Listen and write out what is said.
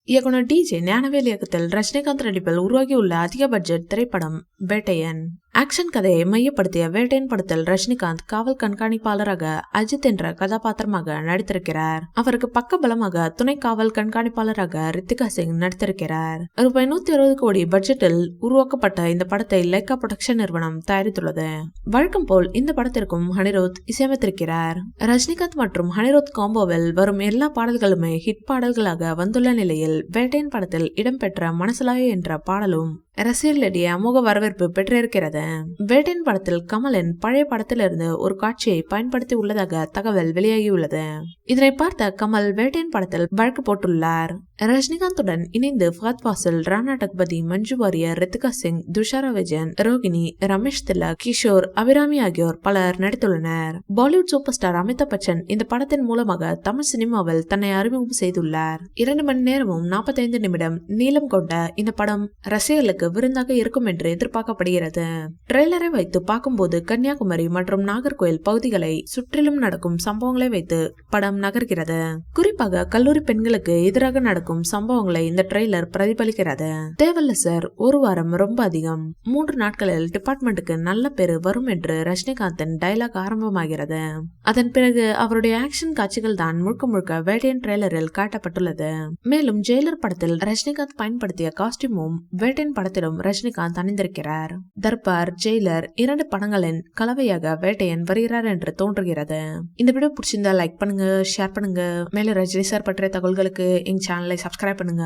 இயக்குனர் டிஜே ஞானவேல் இயக்கத்தில் ரஜினிகாந்த் நடிப்பில் உருவாகியுள்ள அதிக பட்ஜெட் திரைப்படம் வேட்டையன். ஆக்ஷன் கதையை மையப்படுத்திய வேட்டையன் படத்தில் ரஜினிகாந்த் காவல் கண்காணிப்பாளராக அஜித் என்ற கதாபாத்திரமாக நடித்திருக்கிறார். அவருக்கு பக்க பலமாக துணை காவல் கண்காணிப்பாளராக ரித்திகா சிங் நடித்திருக்கிறார். ரூபாய் 160 கோடி பட்ஜெட்டில் உருவாக்கப்பட்ட இந்த படத்தை லைகா புரொடக்ஷன் நிறுவனம் தயாரித்துள்ளது. வழக்கம் போல் இந்த படத்திற்கும் அனிருத் இசையமைத்திருக்கிறார். ரஜினிகாந்த் மற்றும் அனிருத் காம்போவில் வரும் எல்லா பாடல்களுமே ஹிட் பாடல்களாக வந்துள்ள நிலையில் வேட்டையன் படத்தில் இடம்பெற்ற மனசலாய என்ற பாடலும் ரசிகர்களிடையே அமோக வரவேற்பு பெற்றிருக்கிறது. வேட்டையன் படத்தில் கமலின் பழைய படத்திலிருந்து ஒரு காட்சியை பயன்படுத்தி உள்ளதாக தகவல் வெளியாகியுள்ளது. இதனை பார்த்த கமல் வேட்டையன் படத்தில் வழக்கு போட்டுள்ளார். ரஜினிகாந்துடன் இணைந்து ஃபஹத் ஃபாசில், ராணா டக்பதி, மஞ்சு வாரியர், ரித்திகா சிங், துஷாரா விஜயன், ரோகிணி, ரமேஷ் திலக், கிஷோர், அபிராமி ஆகியோர் பலர் நடித்துள்ளனர். பாலிவுட் சூப்பர் ஸ்டார் அமிதாப் பச்சன் இந்த படத்தின் மூலமாக தமிழ் சினிமாவில் தன்னை அறிமுகம் செய்துள்ளார். 2 மணி நேரமும் 45 நிமிடம் நீளம் கொண்ட இந்த படம் ரசிகர்களுக்கு விருந்தாக இருக்கும் என்று எதிர்பார்க்கப்படுகிறது. ட்ரெய்லரை வைத்து பார்க்கும்போது கன்னியாகுமரி மற்றும் நாகர்கோயில் பகுதிகளை சுற்றிலும் நடக்கும் சம்பவங்களை வைத்து படம் நகர்கிறது. குறிப்பாக கல்லூரி பெண்களுக்கு எதிராக நடக்கும் சம்பவங்களை இந்த ட்ரெய்லர் பிரதிபலிக்கிறது. தேவல்ல சார், ஒரு வாரம் ரொம்ப அதிகம், 3 நாட்களில் டிபார்ட்மெண்ட்டுக்கு நல்ல பேரு வரும் என்று ரஜினிகாந்தின் டைலாக் ஆரம்பமாகிறது. அதன் பிறகு அவருடைய ஆக்ஷன் காட்சிகள் தான் முழுக்க முழுக்க வேட்டையன் ட்ரெய்லரில் காட்டப்பட்டுள்ளது. மேலும் ஜெயிலர் படத்தில் ரஜினிகாந்த் பயன்படுத்திய காஸ்டியூமும் வேட்டையன் படத்திலும் ரஜினிகாந்த் அணிந்திருக்கிறார். தர்பார், ஜெயிலர் 2 படங்களின் கலவையாக வேட்டையன் வருகிறார் என்று தோன்றுகிறது. இந்த வீடியோ பிடிச்சிருந்தா லைக் பண்ணுங்க, ஷேர் பண்ணுங்க. மேலும் ரஜினி சார் பற்றிய தகவல்களுக்கு எங்க சேனலை சப்ஸ்கிரைப் பண்ணுங்க.